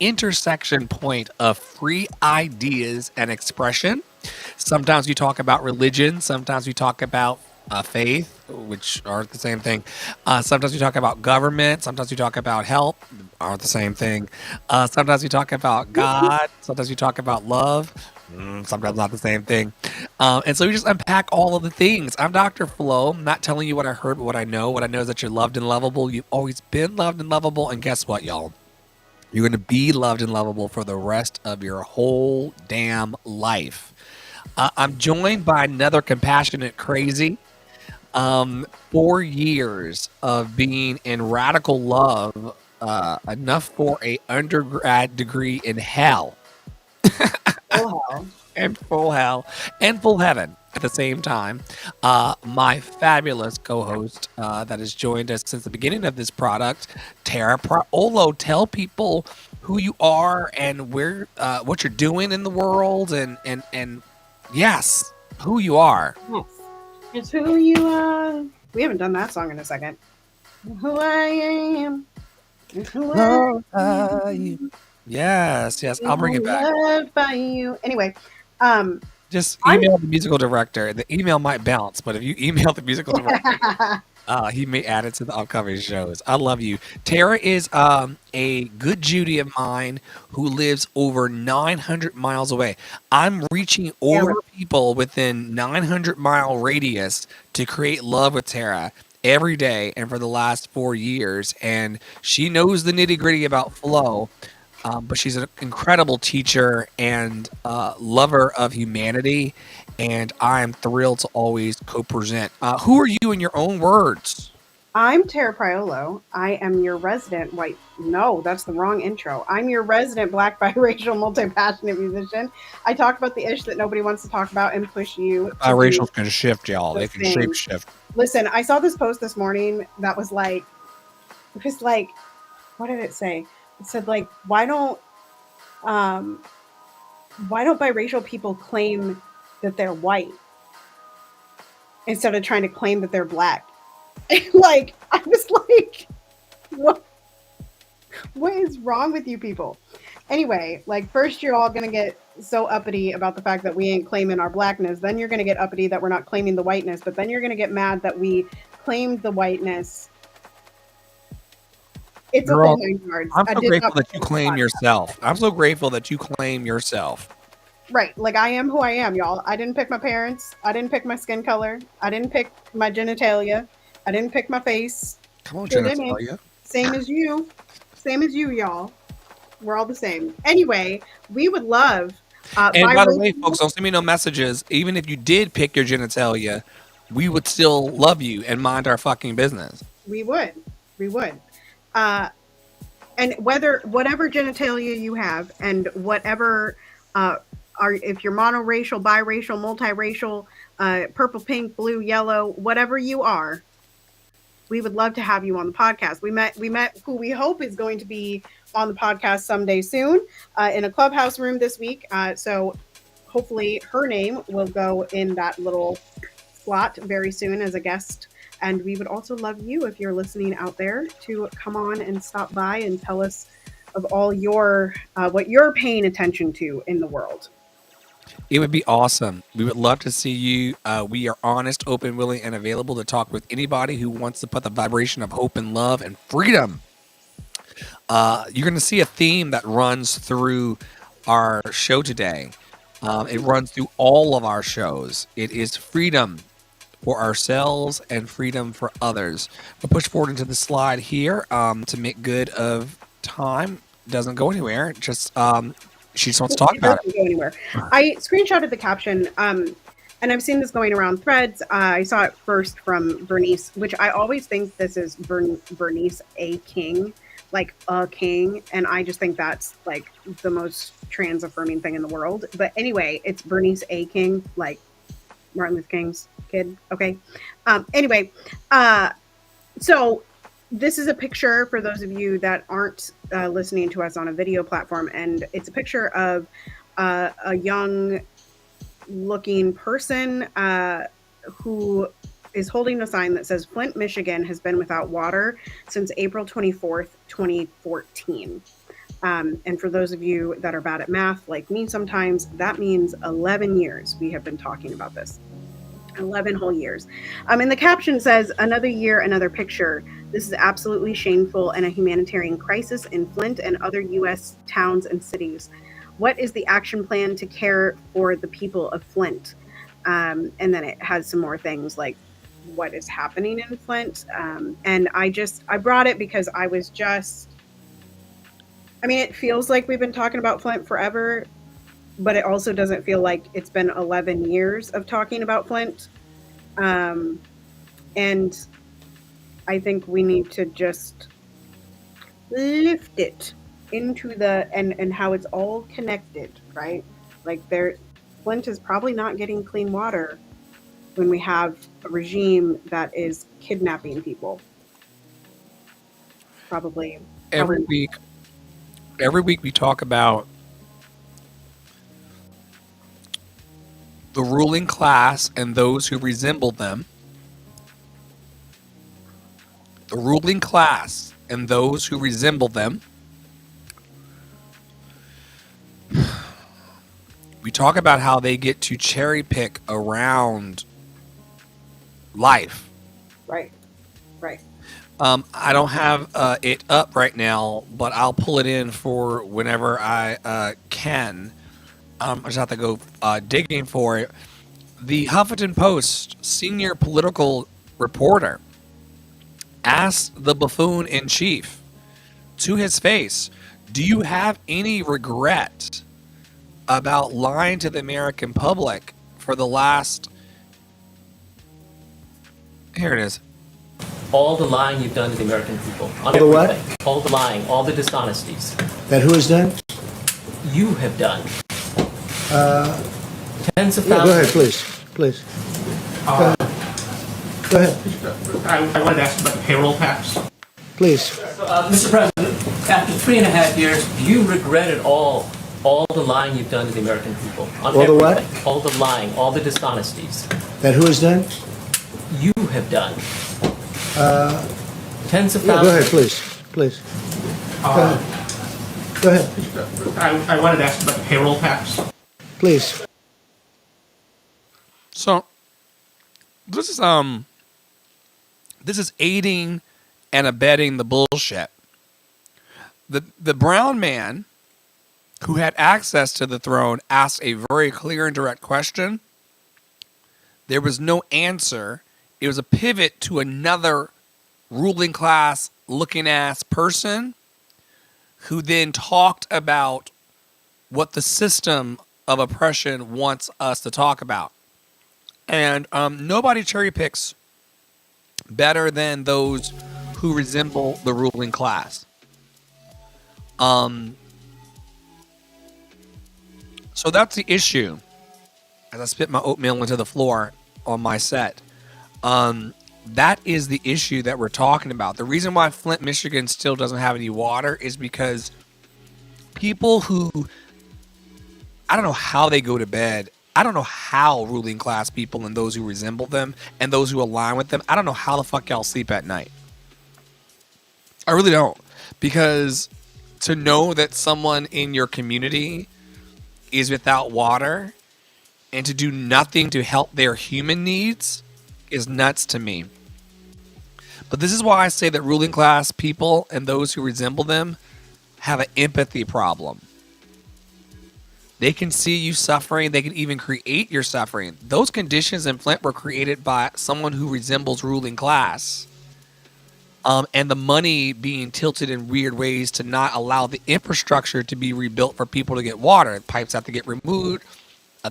intersection point of free ideas and expression. Sometimes we talk about religion, sometimes we talk about faith, which aren't the same thing. Sometimes we talk about government, sometimes we talk about health, aren't the same thing. Sometimes we talk about God, sometimes we talk about love. Sometimes not the same thing. And so we just unpack all of the things. I'm Dr. Flo. I'm not telling you what I heard, but what I know. What I know is that you're loved and lovable. You've always been loved and lovable. And guess what, y'all? You're going to be loved and lovable for the rest of your whole damn life. I'm joined by another compassionate crazy. 4 years of being in radical love, enough for a undergrad degree in hell. Oh, hell. And full hell and full heaven at the same time. My fabulous co-host that has joined us since the beginning of this product, Tara Praolo. Tell people who you are and where, what you're doing in the world, and yes, who you are. Yes. It's who you are. We haven't done that song in a second. Who I am. It's who I am. Yes, I'll bring it back. Loved by you. Anyway, just email the musical director. The email might bounce, but if you email the musical director, he may add it to the upcoming shows. I love you. Tara is a good Judy of mine who lives over 900 miles away. I'm reaching over people within 900-mile radius to create love with Tara every day and for the last 4 years. And she knows the nitty-gritty about flow. But she's an incredible teacher and lover of humanity, and I'm thrilled to always co-present. Who are you in your own words? I'm Tara Priolo. I am your resident white. No, that's the wrong intro. I'm your resident black, biracial, multi-passionate musician. I talk about the ish that nobody wants to talk about and push you. Biracials can shift, y'all. They can shape shift. Listen, I saw this post this morning that was like, what did it say? It said like, why don't biracial people claim that they're white instead of trying to claim that they're black? Like, I was like, what is wrong with you people? Anyway, like, first you're all gonna get so uppity about the fact that we ain't claiming our blackness. Then you're gonna get uppity that we're not claiming the whiteness. But then you're gonna get mad that we claimed the whiteness. It's Girl, a whole nine yards. I'm so grateful that you claim yourself. I'm so grateful that you claim yourself. Right. Like, I am who I am, y'all. I didn't pick my parents. I didn't pick my skin color. I didn't pick my genitalia. I didn't pick my face. Come on, genitalia. Same as you. Same as you, y'all. We're all the same. Anyway, we would love... and by the way, folks, don't send me no messages. Even if you did pick your genitalia, we would still love you and mind our fucking business. We would. We would. And whatever genitalia you have, and whatever if you're monoracial, biracial, multiracial, purple, pink, blue, yellow, whatever you are, we would love to have you on the podcast. We met who we hope is going to be on the podcast someday soon in a clubhouse room this week. So hopefully her name will go in that little slot very soon as a guest. And we would also love you, if you're listening out there, to come on and stop by and tell us of all your what you're paying attention to in the world. It would be awesome. We would love to see you. We are honest, open, willing, and available to talk with anybody who wants to put the vibration of hope and love and freedom. You're going to see a theme that runs through our show today. It runs through all of our shows. It is freedom for ourselves and freedom for others. We'll push forward into the slide here to make good of time. Doesn't go anywhere. Just she just wants to talk about it. Go anywhere. I screenshotted the caption, and I've seen this going around threads. I saw it first from Bernice, which I always think this is Bernice A. King, like a king, and I just think that's like the most trans affirming thing in the world. But anyway, it's Bernice A. King, like Martin Luther King's kid. Okay. Anyway, so this is a picture for those of you that aren't listening to us on a video platform, and it's a picture of a young looking person who is holding a sign that says Flint, Michigan has been without water since April 24th, 2014. And for those of you that are bad at math, like me sometimes, that means 11 years we have been talking about this. 11 whole years. And the caption says, "Another year, another picture. This is absolutely shameful and a humanitarian crisis in Flint and other U.S. towns and cities. What is the action plan to care for the people of Flint?" And then it has some more things like what is happening in Flint. And I brought it because I was just, I mean, it feels like we've been talking about Flint forever, but it also doesn't feel like it's been 11 years of talking about Flint. Um, and I think we need to just lift it into the and how it's all connected, right? Like there, Flint is probably not getting clean water when we have a regime that is kidnapping people. Probably, Every probably week, every week we talk about the ruling class and those who resemble them. The ruling class and those who resemble them. We talk about how they get to cherry pick around life. right, right. I don't have it up right now, but I'll pull it in for whenever I can. I just have to go digging for it. The Huffington Post senior political reporter asked the buffoon in chief to his face, "Do you have any regret about lying to the American public for the last..." Here it is. All the lying you've done to the American people. On All the what? everything. All the lying, all the dishonesties. That who has done? You have done. Tens of Yeah, thousands. go ahead, please. Please. Go ahead. I wanted to ask about the payroll tax. Please. Mr. President, after 3.5 years, do you regret at all the lying you've done to the American people? On All the what? everything. All the lying, all the dishonesties. That who has done? You have done. Tens of Yeah, thousands. go ahead, please. Please. Go ahead. I wanted to ask about the payroll tax. Please. So this is aiding and abetting the bullshit. The brown man who had access to the throne asked a very clear and direct question. There was no answer. It was a pivot to another ruling class looking ass person who then talked about what the system of oppression wants us to talk about. And nobody cherry picks better than those who resemble the ruling class. So that's the issue. As I spit my oatmeal into the floor on my set, that is the issue that we're talking about. The reason why Flint, Michigan still doesn't have any water is because people who, I don't know how they go to bed. I don't know how ruling class people and those who resemble them and those who align with them, I don't know how the fuck y'all sleep at night. I really don't. Because to know that someone in your community is without water and to do nothing to help their human needs is nuts to me. But this is why I say that ruling class people and those who resemble them have an empathy problem. They can see you suffering. They can even create your suffering. Those conditions in Flint were created by someone who resembles ruling class. And the money being tilted in weird ways to not allow the infrastructure to be rebuilt for people to get water. Pipes have to get removed.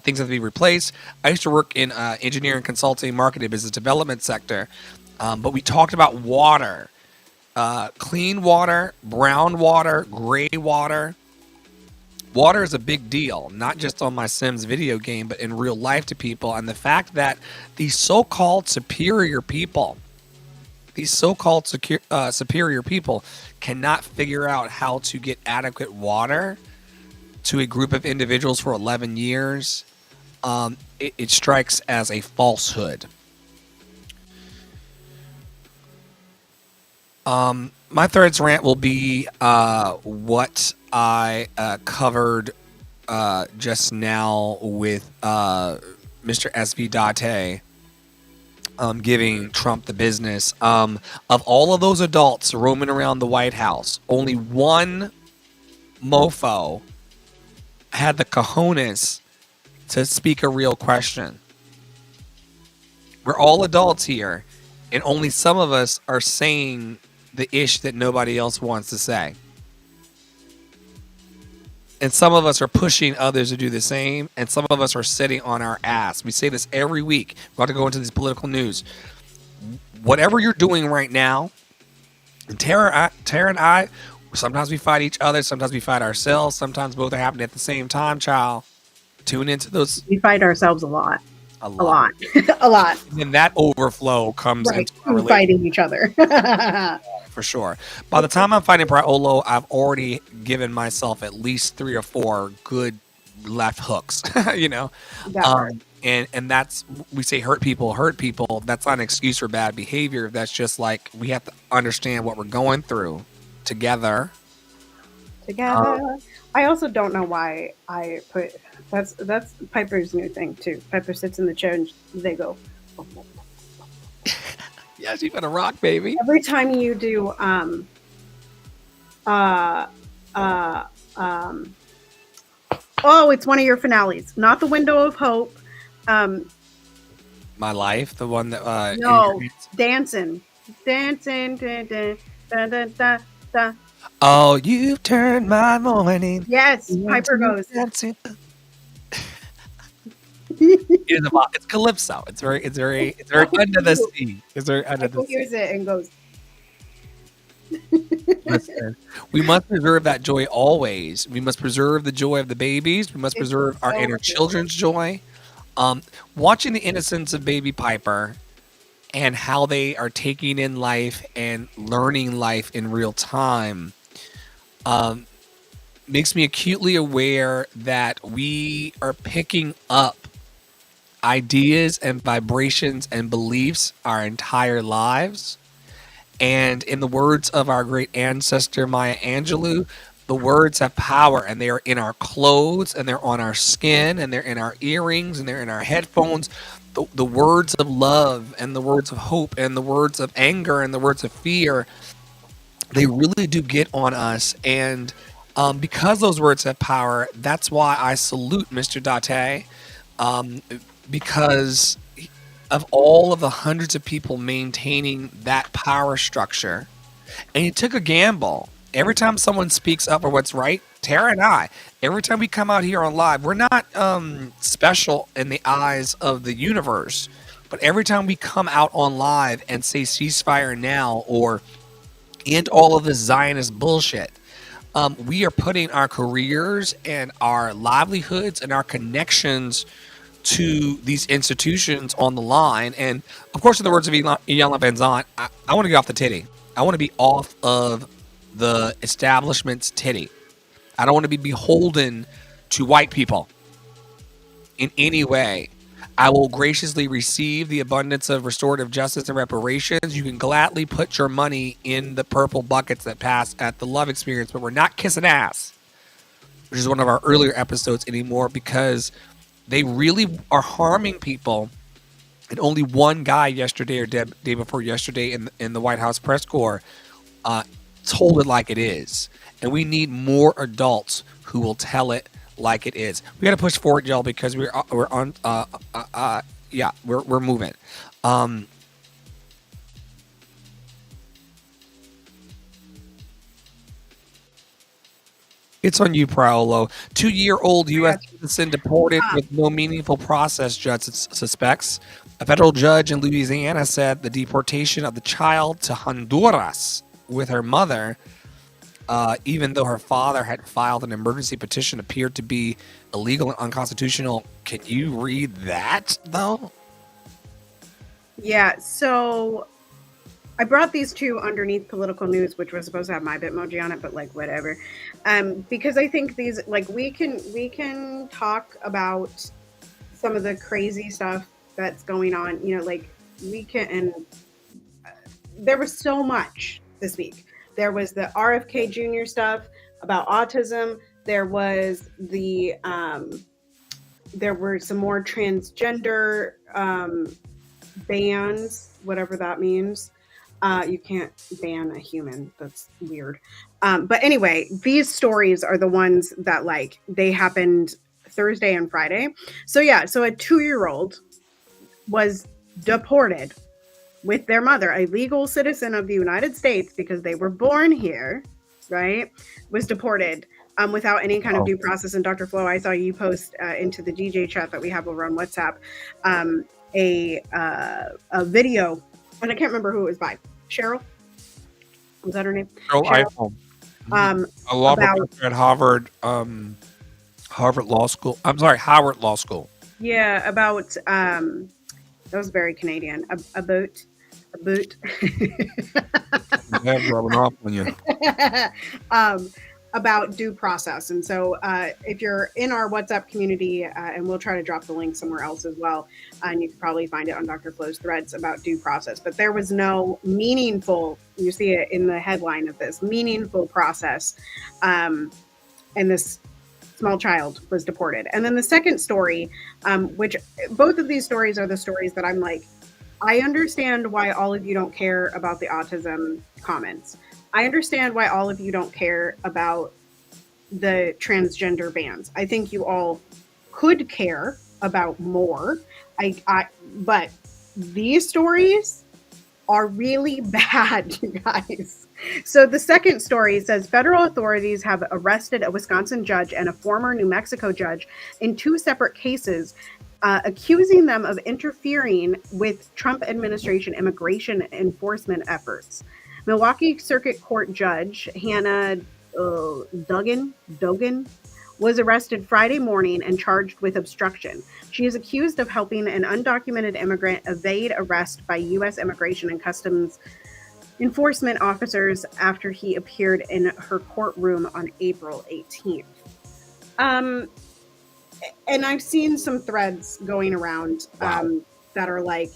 Things have to be replaced. I used to work in engineering, consulting, marketing, business development sector. But we talked about water. Clean water, brown water, gray water. Water is a big deal, not just on my Sims video game, but in real life to people. And the fact that these so-called superior people, superior people cannot figure out how to get adequate water to a group of individuals for 11 years, it strikes as a falsehood. My third rant will be what I covered just now with Mr. SV Date giving Trump the business. Of all of those adults roaming around the White House, only one mofo had the cojones to speak a real question. We're all adults here, and only some of us are saying the ish that nobody else wants to say. And some of us are pushing others to do the same, and some of us are sitting on our ass. We say this every week. We're about to go into this political news. Whatever you're doing right now, and Tara and I, sometimes we fight each other, sometimes we fight ourselves, sometimes both are happening at the same time, child. Tune into those We fight ourselves a lot. a A lot. lot. A lot. And then that overflow comes Right. into our relationship Fighting each other. for sure. By the time I'm fighting Paolo, I've already given myself at least 3 or 4 good left hooks, you know? That part. And that's, we say hurt people. That's not an excuse for bad behavior. That's just like, we have to understand what we're going through together. Together. I also don't know why I put that's Piper's new thing too. Piper sits in the chair and they go Yeah, she's been a rock, baby. every time you do uh oh, it's one of your finales, not the Window of Hope. My life, the one that No, dancing. Dun, dun, dun, dun, dun, dun. oh, you've turned my morning. Yes, Piper goes. Dancing. It's calypso. It's very under the sea. It's very under the Piper sea. hears it and goes. Listen, we must preserve that joy always. We must preserve the joy of the babies. We must It's preserve our so inner good. children's joy. Watching the innocence of baby Piper and how they are taking in life and learning life in real time makes me acutely aware that we are picking up ideas and vibrations and beliefs our entire lives. And in the words of our great ancestor Maya Angelou, the words have power, and they are in our clothes, and they're on our skin, and they're in our earrings, and they're in our headphones. The words of love, and the words of hope, and the words of anger, and the words of fear, they really do get on us. And because those words have power, that's why I salute Mr. Date, because of all of the hundreds of people maintaining that power structure. And he took a gamble. Every time someone speaks up for what's right, Tara and I, every time we come out here on live, we're not special in the eyes of the universe. But every time we come out on live and say ceasefire now or end all of this Zionist bullshit, we are putting our careers and our livelihoods and our connections to these institutions on the line. And of course, in the words of Iyanla Vanzant, I want to get off the titty. I want to be off of the establishment's titty. I don't want to be beholden to white people in any way. I will graciously receive the abundance of restorative justice and reparations. You can gladly put your money in the purple buckets that pass at the love experience, but we're not kissing ass, which is one of our earlier episodes anymore, because they really are harming people. And only one guy yesterday or day before yesterday in the White House press corps told it like it is. And we need more adults who will tell it like it is. We got to push forward, y'all, because we're on. We're moving. It's on you, Paolo. 2-year-old U.S. citizen deported with no meaningful process, judge suspects. A federal judge in Louisiana said the deportation of the child to Honduras with her mother, even though her father had filed an emergency petition, appeared to be illegal and unconstitutional. Can you read that, though? Yeah, so I brought these two underneath political news, which was supposed to have my Bitmoji on it, but like whatever. Because I think these, like, we can talk about some of the crazy stuff that's going on, you know, like we can, and there was so much this week. There was the RFK Jr. stuff. about autism. There was there were some more transgender bans, whatever that means. You can't ban a human. That's weird. But anyway, these stories are the ones that like they happened Thursday and Friday. So yeah, so a 2-year-old was deported with their mother, a legal citizen of the United States because they were born here, right? Was deported without any kind of Oh. due process. And Dr. Flo, I saw you post into the DJ chat that we have over on WhatsApp a video, and I can't remember who it was by. Cheryl, was that her name? Girl Cheryl. iPhone. A law About professor at Harvard Law School. I'm sorry, Howard Law School. yeah, about that was very Canadian. A boot, a boot. Yeah, rubbing off on you. um, about due process. And so if you're in our WhatsApp community, and we'll try to drop the link somewhere else as well, and you can probably find it on Dr. Flo's threads about due process. But there was no meaningful, you see it in the headline of this, meaningful process. And this small child was deported. And then the second story, which both of these stories are the stories that I'm like, I understand why all of you don't care about the autism comments. I understand why all of you don't care about the transgender bans. I think you all could care about more. But these stories are really bad, you guys. So the second story says federal authorities have arrested a Wisconsin judge and a former New Mexico judge in 2 separate cases, accusing them of interfering with Trump administration immigration enforcement efforts. Milwaukee Circuit Court Judge Hannah Dogan was arrested Friday morning and charged with obstruction. She is accused of helping an undocumented immigrant evade arrest by U.S. Immigration and Customs enforcement officers after he appeared in her courtroom on April 18th. And I've seen some threads going around that are like,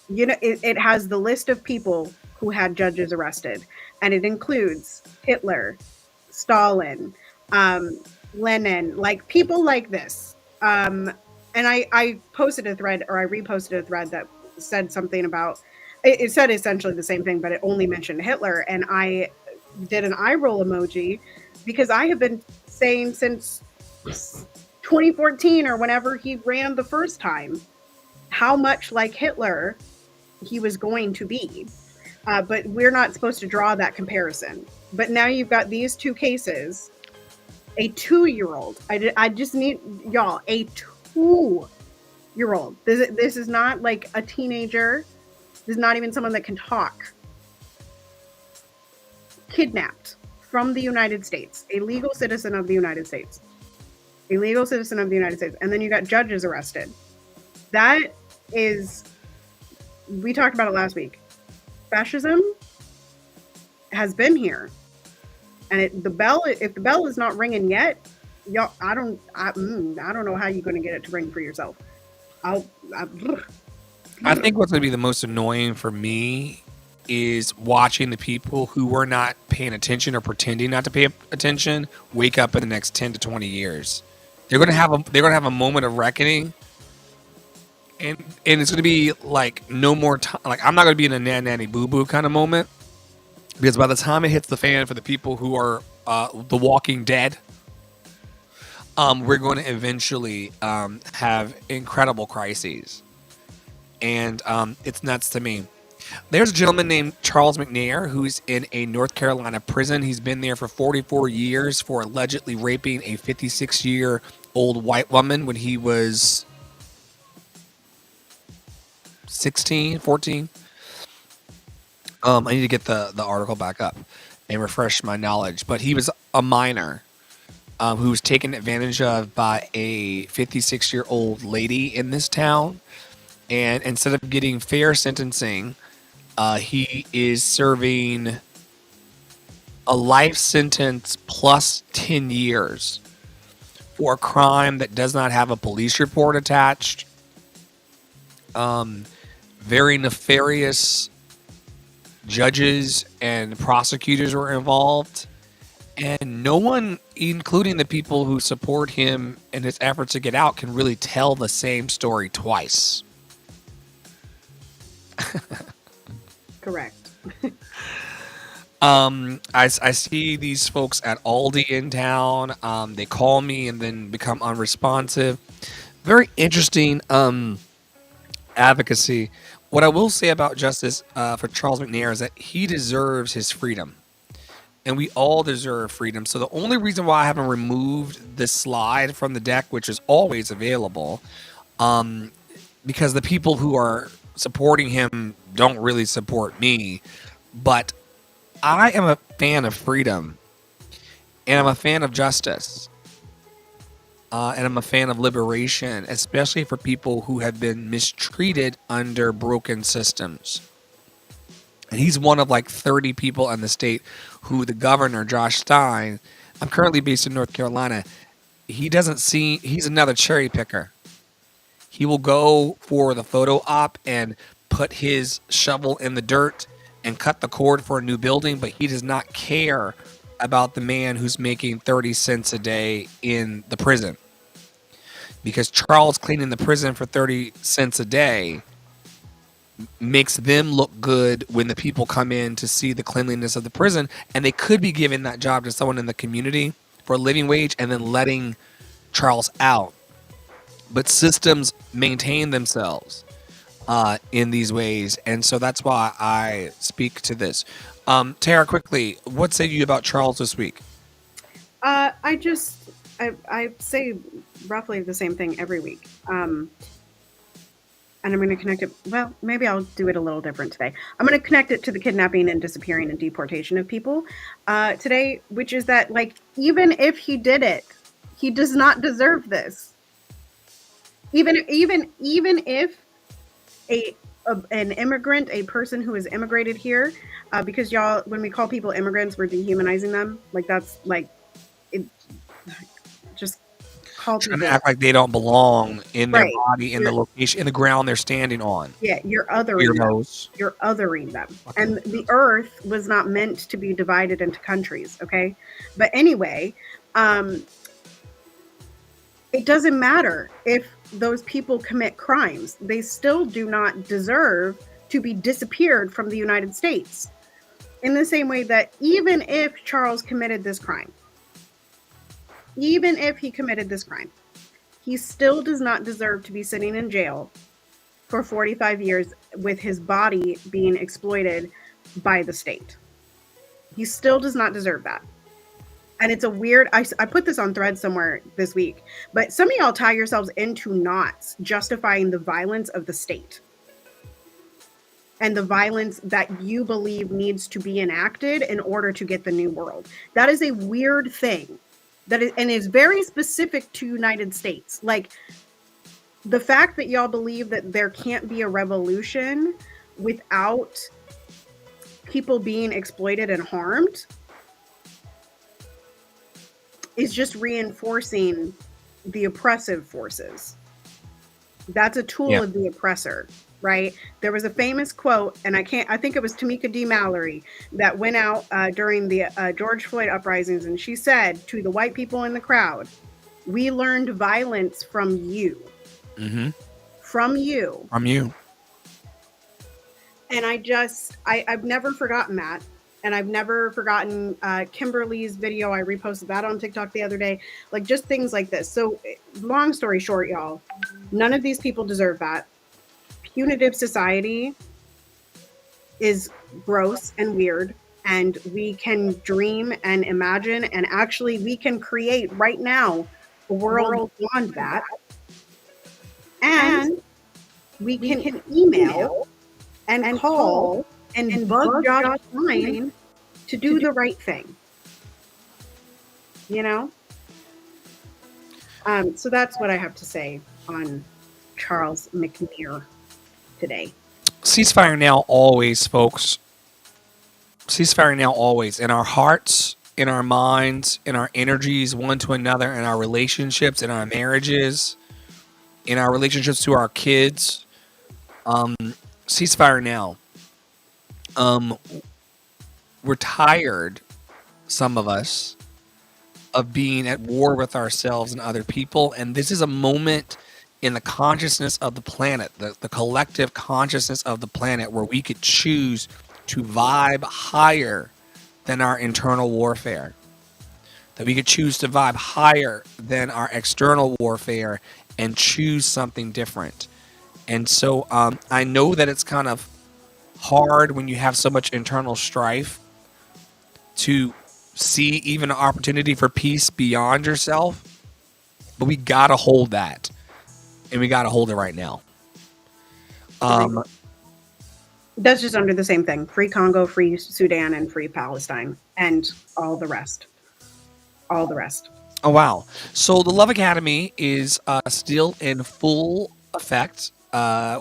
you know, it has the list of people who had judges arrested, and it includes Hitler, Stalin, Lenin, like people like this. And I posted a thread, or I reposted a thread that said something about, it said essentially the same thing, but it only mentioned Hitler. And I did an eye roll emoji because I have been saying since 2014 or whenever he ran the first time, how much like Hitler he was going to be. But we're not supposed to draw that comparison. But now you've got these 2 cases. A 2-year-old. I just need y'all. A 2-year-old. This is not like a teenager. This is not even someone that can talk. Kidnapped from the United States. A legal citizen of the United States. A legal citizen of the United States. And then you got judges arrested. That is, we talked about it last week. Fascism has been here, and if the bell is not ringing yet, y'all, I don't know how you're going to get it to ring for yourself. I think what's going to be the most annoying for me is watching the people who were not paying attention or pretending not to pay attention wake up in the next 10 to 20 years. They're going to have a moment of reckoning. And it's going to be like no more time. Like, I'm not going to be in a nanny boo boo kind of moment, because by the time it hits the fan for the people who are the Walking Dead, we're going to eventually have incredible crises. And it's nuts to me. There's a gentleman named Charles McNair who's in a North Carolina prison. He's been there for 44 years for allegedly raping a 56-year-old white woman when he was 16, 14. I need to get the article back up and refresh my knowledge. But he was a minor who was taken advantage of by a 56-year-old lady in this town. And instead of getting fair sentencing, he is serving a life sentence plus 10 years for a crime that does not have a police report attached. Very nefarious judges and prosecutors were involved, And no one, including the people who support him in his efforts to get out, can really tell the same story twice. Correct. I see these folks at Aldi in town. They call me and then become unresponsive. Very interesting advocacy. What I will say about justice for Charles McNair is that he deserves his freedom. And we all deserve freedom. So the only reason why I haven't removed this slide from the deck, which is always available, because the people who are supporting him don't really support me. But I am a fan of freedom, and I'm a fan of justice, and I'm a fan of liberation, especially for people who have been mistreated under broken systems. And he's one of like 30 people in the state who the governor, Josh Stein, I'm currently based in North Carolina. He's another cherry picker. He will go for the photo op and put his shovel in the dirt and cut the cord for a new building, but he does not care about the man who's making 30 cents a day in the prison. Because Charles cleaning the prison for 30 cents a day makes them look good when the people come in to see the cleanliness of the prison, and they could be giving that job to someone in the community for a living wage and then letting Charles out. But systems maintain themselves in these ways, and so that's why I speak to this. Tara, quickly, what say you about Charles this week? I say roughly the same thing every week. And I'm going to connect it. Well, maybe I'll do it a little different today. I'm going to connect it to the kidnapping and disappearing and deportation of people today, which is that, like, even if he did it, he does not deserve this. Even if an immigrant, a person who has immigrated here, because y'all, when we call people immigrants, we're dehumanizing them. Like, that's like it. Just call Trying people to act like they don't belong in their right. body, in the location, in the ground they're standing on. Yeah, you're othering them. Weirdos. You're othering them. Okay. And the earth was not meant to be divided into countries, okay? But anyway, it doesn't matter if those people commit crimes. They still do not deserve to be disappeared from the United States. In the same way that even if Charles committed this crime, even if he committed this crime, he still does not deserve to be sitting in jail for 45 years with his body being exploited by the state. He still does not deserve that. And it's a weird, I put this on Thread somewhere this week, but some of y'all tie yourselves into knots justifying the violence of the state and the violence that you believe needs to be enacted in order to get the new world. That is a weird thing. And is very specific to United States. Like, the fact that y'all believe that there can't be a revolution without people being exploited and harmed is just reinforcing the oppressive forces. That's a tool of the oppressor, right? There was a famous quote, and I think it was Tamika D. Mallory that went out during the George Floyd uprisings, and she said to the white people in the crowd, "We learned violence from you." Mm-hmm. From you. From you. And I've never forgotten that. And I've never forgotten Kimberly's video. I reposted that on TikTok the other day. Like, just things like this. So, long story short, y'all, none of these people deserve that. Punitive society is gross and weird. And we can dream and imagine. And actually, we can create right now a world beyond that. And we can email and call and bug Josh Klein to do the right thing. You know? So that's what I have to say on Charles McNair today. Ceasefire now always, folks. Ceasefire now always. In our hearts, in our minds, in our energies one to another, in our relationships, in our marriages, in our relationships to our kids. Ceasefire now. We're tired, some of us, of being at war with ourselves and other people. And this is a moment in the consciousness of the planet, the collective consciousness of the planet, where we could choose to vibe higher than our internal warfare, that we could choose to vibe higher than our external warfare and choose something different. And so I know that it's kind of hard when you have so much internal strife to see even an opportunity for peace beyond yourself, but we gotta hold that, and we gotta hold it right now. That's just under the same thing: free Congo, free Sudan, and free Palestine, and all the rest. All the rest. Oh wow! So the Love Academy is still in full effect.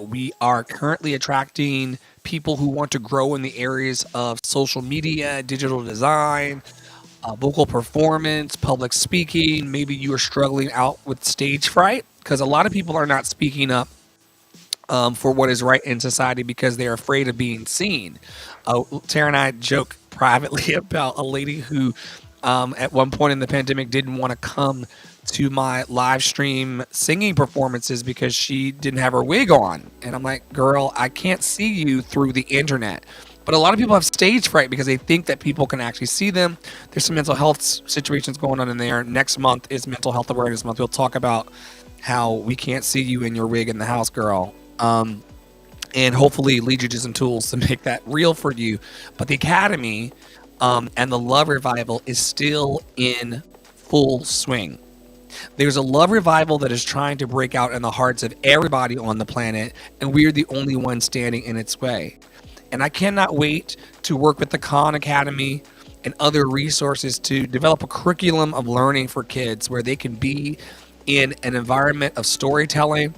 We are currently attracting people who want to grow in the areas of social media, digital design, vocal performance, public speaking. Maybe you are struggling out with stage fright, because a lot of people are not speaking up for what is right in society because they're afraid of being seen. Tara and I joke privately about a lady who, at one point in the pandemic, didn't want to come to my live stream singing performances because she didn't have her wig on. And I'm like, girl, I can't see you through the internet. But a lot of people have stage fright because they think that people can actually see them. There's some mental health situations going on in there. Next month is Mental Health Awareness Month. We'll talk about how we can't see you in your wig in the house, girl. And hopefully lead you to some tools to make that real for you. But the Academy and the Love Revival is still in full swing. There's a love revival that is trying to break out in the hearts of everybody on the planet, and we're the only ones standing in its way. And I cannot wait to work with the Khan Academy and other resources to develop a curriculum of learning for kids where they can be in an environment of storytelling,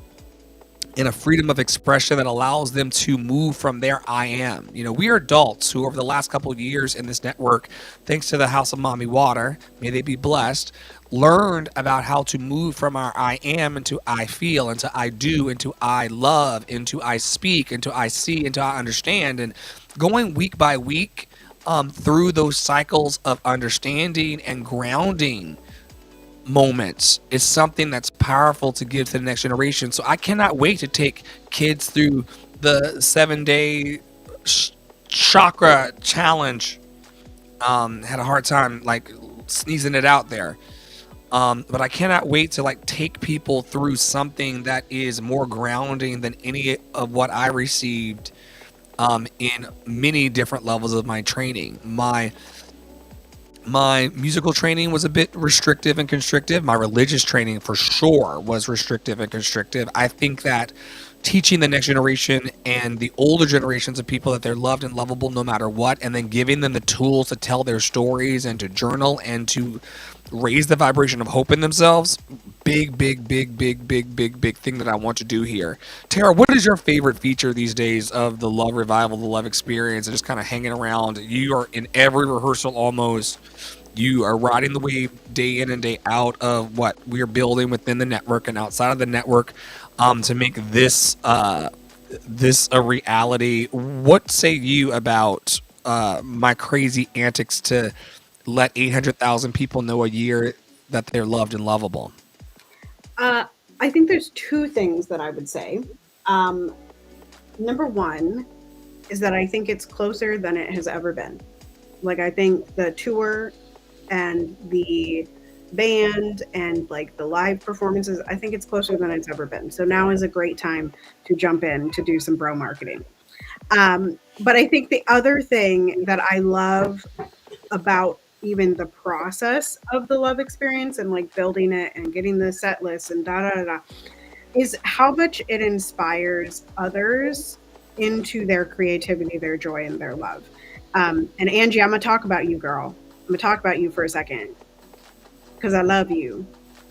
in a freedom of expression that allows them to move from their I am. You know, we are adults who over the last couple of years in this network, thanks to the House of Mommy Water, may they be blessed, learned about how to move from our I am into I feel, into I do, into I love, into I speak, into I see, into I understand. And going week by week through those cycles of understanding and grounding moments is something that's powerful to give to the next generation. So I cannot wait to take kids through the 7-day chakra challenge. Had a hard time like sneezing it out there. But I cannot wait to like take people through something that is more grounding than any of what I received in many different levels of my training. My musical training was a bit restrictive and constrictive. My religious training for sure was restrictive and constrictive. I think that teaching the next generation and the older generations of people that they're loved and lovable no matter what, and then giving them the tools to tell their stories and to journal and to raise the vibration of hope in themselves, big thing that I want to do here. Tara, what is your favorite feature these days of the Love Revival, the Love Experience, and just kind of hanging around? You are in every rehearsal almost. You are riding the wave day in and day out of what we are building within the network and outside of the network to make this this a reality. What say you about my crazy antics to let 800,000 people know a year that they're loved and lovable? I think there's two things that I would say. Number one is that I think it's closer than it has ever been. Like, I think the tour and the band and like the live performances, I think it's closer than it's ever been. So now is a great time to jump in to do some bro marketing. But I think the other thing that I love about even the process of the Love Experience and like building it and getting the set list and is how much it inspires others into their creativity, their joy, and their love. And Angie, I'm gonna talk about you, girl. I'm gonna talk about you for a second because I love you.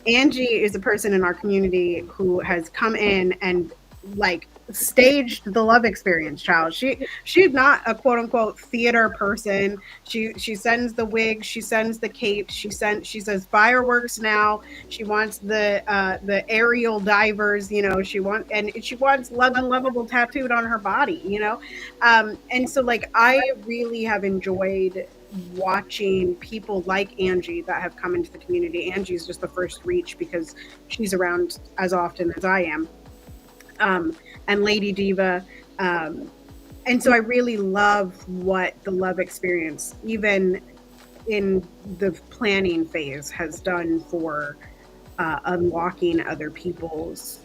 Angie is a person in our community who has come in and like staged the Love Experience, child. She's not a quote unquote theater person. She sends the wigs, she sends the capes, she says fireworks now. She wants the aerial divers, you know, she wants love and lovable tattooed on her body, you know. And so like I really have enjoyed watching people like Angie that have come into the community. Angie's just the first reach because she's around as often as I am, and Lady Diva. Um, and so I really love what the Love Experience, even in the planning phase, has done for unlocking other people's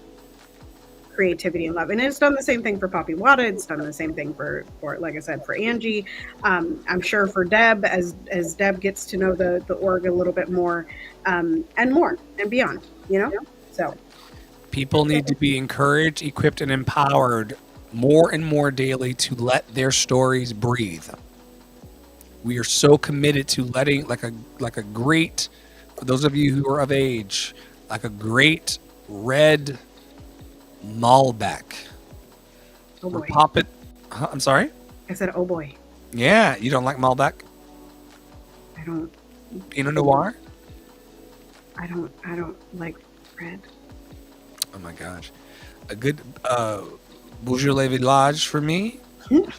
creativity and love. And it's done the same thing for Poppy Wada. It's done the same thing for like I said, for Angie. I'm sure for Deb, as Deb gets to know the org a little bit more, and more and beyond, you know? So People need to be encouraged, equipped, and empowered more and more daily to let their stories breathe. We are so committed to letting like a great, for those of you who are of age, like a great red Malbec. oh Or boy. pop it. Huh, I'm sorry? I said oh boy. Yeah, you don't like Malbec? I don't Pinot Noir? I don't like red. Oh my gosh. A good Beaujolais Village for me?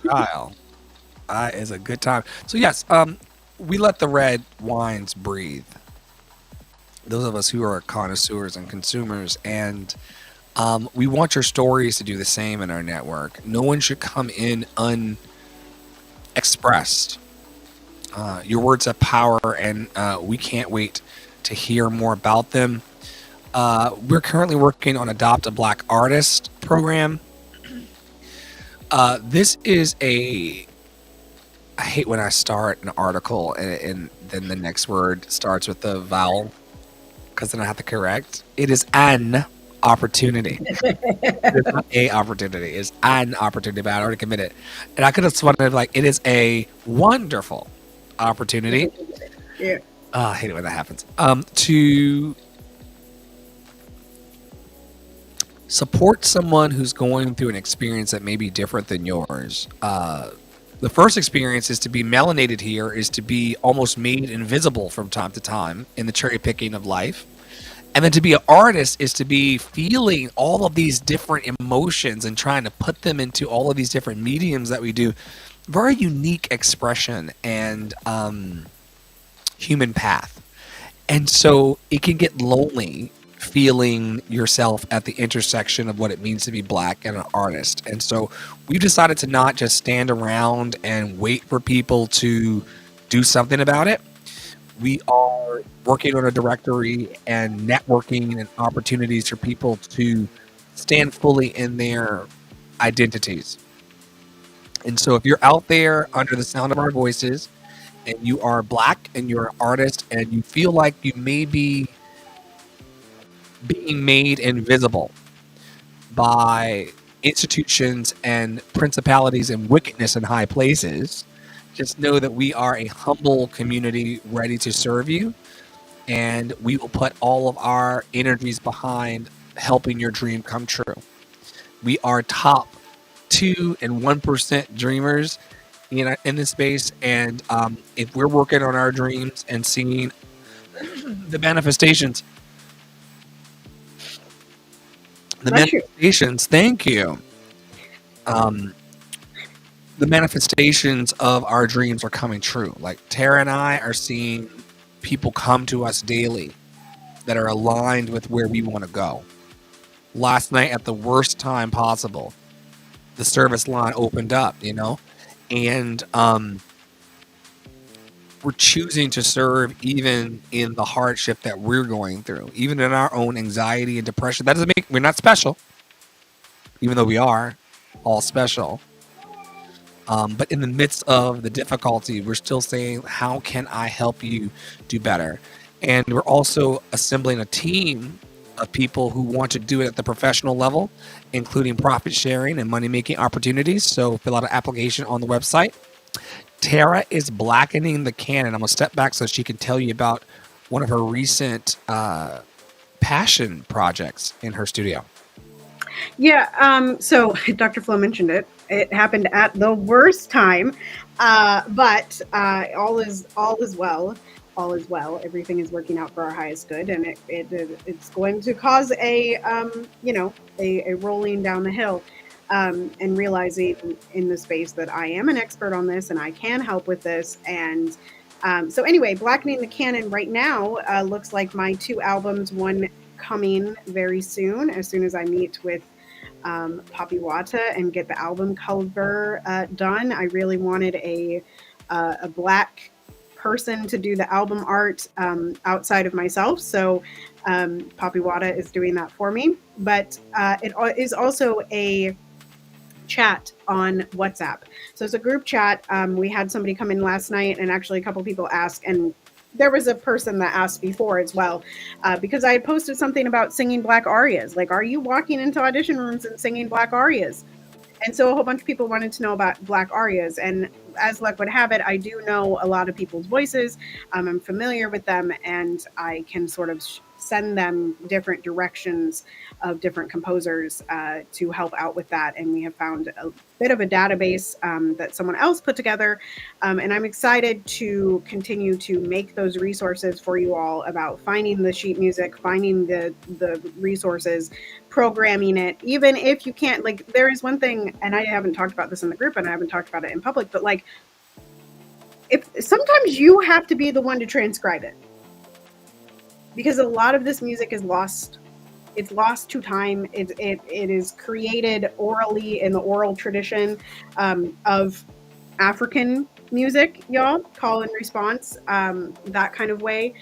Kyle. Is a good time. So yes, we let the red wines breathe. Those of us who are connoisseurs and consumers, and we want your stories to do the same in our network. No one should come in unexpressed. Your words have power, and we can't wait to hear more about them. We're currently working on Adopt a Black Artist program. This is I hate when I start an article and then the next word starts with a vowel because then I have to correct. It is an opportunity. It's not a opportunity. It's an opportunity, but I already committed. And I could have sworn it like it is a wonderful opportunity. Yeah. I hate it when that happens. To support someone who's going through an experience that may be different than yours. The first experience is to be melanated here, is to be almost made invisible from time to time in the cherry picking of life. And then to be an artist is to be feeling all of these different emotions and trying to put them into all of these different mediums that we do. Very unique expression and human path. And so it can get lonely feeling yourself at the intersection of what it means to be Black and an artist. And so we've decided to not just stand around and wait for people to do something about it. We are working on a directory and networking and opportunities for people to stand fully in their identities. And so if you're out there under the sound of our voices and you are Black and you're an artist and you feel like you may be being made invisible by institutions and principalities and wickedness in high places, just know that we are a humble community ready to serve you, and we will put all of our energies behind helping your dream come true. We are top 2 and 1% dreamers in this space, and if we're working on our dreams and seeing the manifestations, Bless you. thank you. The manifestations of our dreams are coming true. Like Tara and I are seeing people come to us daily that are aligned with where we want to go. Last night, at the worst time possible, the service line opened up, and we're choosing to serve even in the hardship that we're going through, even in our own anxiety and depression. That doesn't we're not special, even though we are all special. But in the midst of the difficulty, we're still saying, how can I help you do better? And we're also assembling a team of people who want to do it at the professional level, including profit sharing and money-making opportunities. So fill out an application on the website. Tara is blackening the canon. I'm going to step back so she can tell you about one of her recent passion projects in her studio. Yeah, so Dr. Flo mentioned it. It happened at the worst time, but all is well. All is well. Everything is working out for our highest good, and it's going to cause a rolling down the hill. and realizing in the space that I am an expert on this and I can help with this. And so, anyway, Blackening the Canon right now looks like my 2 albums, one coming very soon as I meet with Poppy Wata and get the album cover done. I really wanted a black person to do the album art outside of myself. So Poppy Wata is doing that for me. But it is also a chat on WhatsApp. So it's a group chat. We had somebody come in last night, and actually a couple people asked, and there was a person that asked before as well, because I had posted something about singing Black arias. Like, are you walking into audition rooms and singing Black arias? And so a whole bunch of people wanted to know about Black arias. And as luck would have it, I do know a lot of people's voices. I'm familiar with them, and I can sort of send them different directions of different composers to help out with that. And we have found a bit of a database that someone else put together. And I'm excited to continue to make those resources for you all about finding the sheet music, finding the resources, programming it. Even if you can't, like, there is one thing, and I haven't talked about this in the group and I haven't talked about it in public, but like, if sometimes you have to be the one to transcribe it, because a lot of this music is lost. It's lost to time. It is created orally in the oral tradition of African music, y'all, call and response, that kind of way,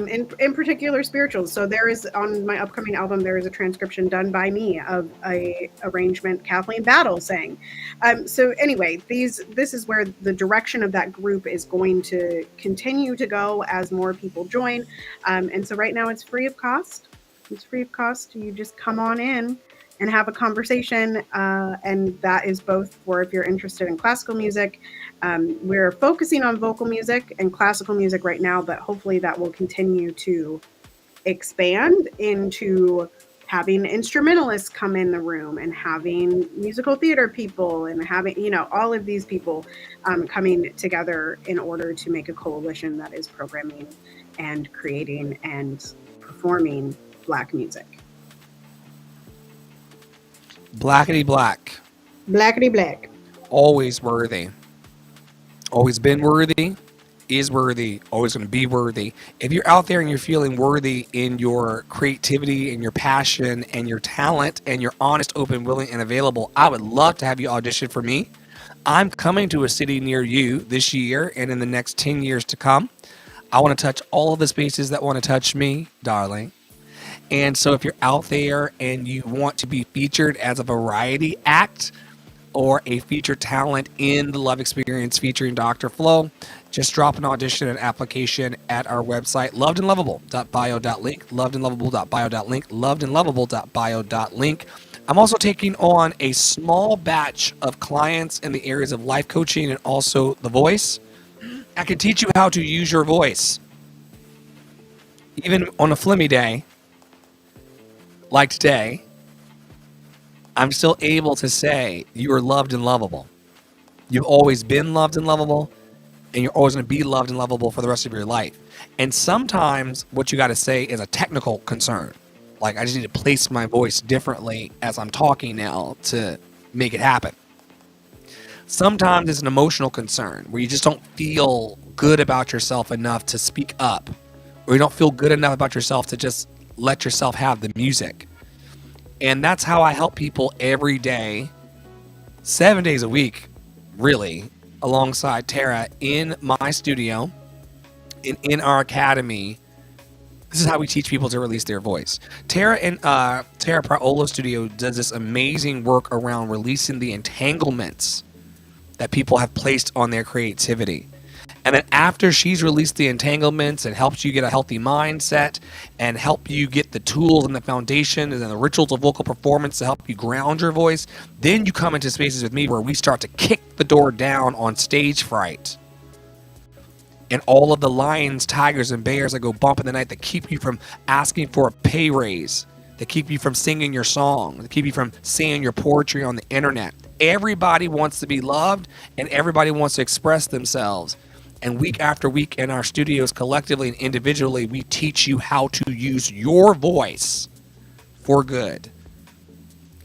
in particular spirituals. So there is, on my upcoming album, there is a transcription done by me of a arrangement Kathleen Battle sang. So anyway, this is where the direction of that group is going to continue to go as more people join. And so right now it's free of cost. It's free of cost. You just come on in and have a conversation. And that is both for if you're interested in classical music. We're focusing on vocal music and classical music right now, but hopefully that will continue to expand into having instrumentalists come in the room and having musical theater people and having, all of these people coming together in order to make a coalition that is programming and creating and performing Black music. Blackety black. Blackety black. Always worthy. Always been worthy. Is worthy. Always going to be worthy. If you're out there and you're feeling worthy in your creativity and your passion and your talent and you're honest, open, willing, and available, I would love to have you audition for me. I'm coming to a city near you this year and in the next 10 years to come. I want to touch all of the spaces that want to touch me, darling. And so if you're out there and you want to be featured as a variety act or a featured talent in the Love Experience featuring Dr. Flo, just drop an audition and application at our website, lovedandlovable.bio.link, lovedandlovable.bio.link, lovedandlovable.bio.link. I'm also taking on a small batch of clients in the areas of life coaching and also the voice. I can teach you how to use your voice. Even on a flimmy day, like today, I'm still able to say you are loved and lovable. You've always been loved and lovable, and you're always going to be loved and lovable for the rest of your life. And sometimes what you got to say is a technical concern. Like, I just need to place my voice differently as I'm talking now to make it happen. Sometimes it's an emotional concern where you just don't feel good about yourself enough to speak up, or you don't feel good enough about yourself to just let yourself have the music. And that's how I help people every day, 7 days a week, really, alongside Tara in my studio, in our academy. This is how we teach people to release their voice. Tara and Tara Praolo Studio does this amazing work around releasing the entanglements that people have placed on their creativity. And then after she's released the entanglements and helps you get a healthy mindset and help you get the tools and the foundation and the rituals of vocal performance to help you ground your voice, then you come into spaces with me where we start to kick the door down on stage fright. And all of the lions, tigers, and bears that go bump in the night that keep you from asking for a pay raise, that keep you from singing your song, that keep you from saying your poetry on the internet. Everybody wants to be loved and everybody wants to express themselves. And week after week in our studios, collectively and individually, we teach you how to use your voice for good.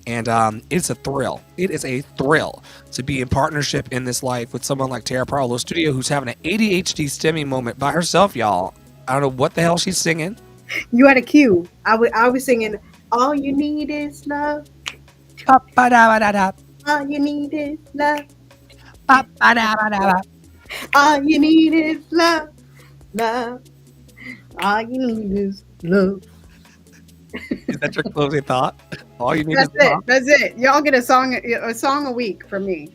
And it's a thrill. It is a thrill to be in partnership in this life with someone like Tara Parlo Studio, who's having an ADHD stimming moment by herself, y'all. I don't know what the hell she's singing. You had a cue. I was singing, all you need is love. Ba-ba-da-ba-da-da. All you need is love. Ba-ba-da-ba-da-ba. All you need is love. Love. All you need is love. Is that your closing thought? All you need That's is it. love. That's it. Y'all get a song a week from me.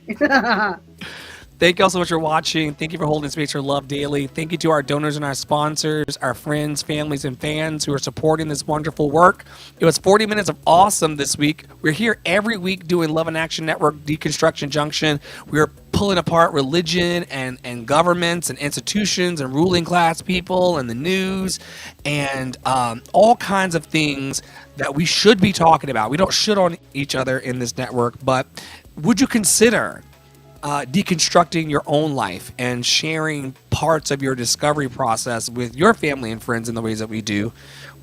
Thank you all so much for watching. Thank you for holding space for Love Daily. Thank you to our donors and our sponsors, our friends, families, and fans who are supporting this wonderful work. It was 40 minutes of awesome this week. We're here every week doing Love and Action Network Deconstruction Junction. We're pulling apart religion and governments and institutions and ruling class people and the news and all kinds of things that we should be talking about. We don't shit on each other in this network, but would you consider deconstructing your own life and sharing parts of your discovery process with your family and friends in the ways that we do?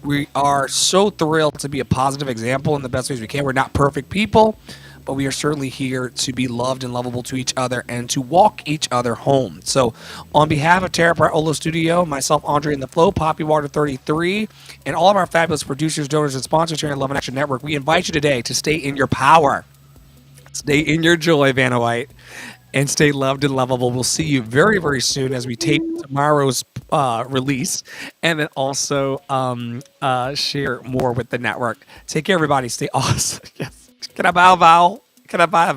We are so thrilled to be a positive example in the best ways we can. We're not perfect people, but we are certainly here to be loved and lovable to each other and to walk each other home. So on behalf of Tara Parlo Studio, myself, Andre and the Flow, Poppy Water 33, and all of our fabulous producers, donors, and sponsors here at Love and Action Network, we invite you today to stay in your power. Stay in your joy, Vanna White, and stay loved and lovable. We'll see you very, very soon as we tape tomorrow's release and then also share more with the network. Take care, everybody. Stay awesome. Yes. Can I bow? Can I bow?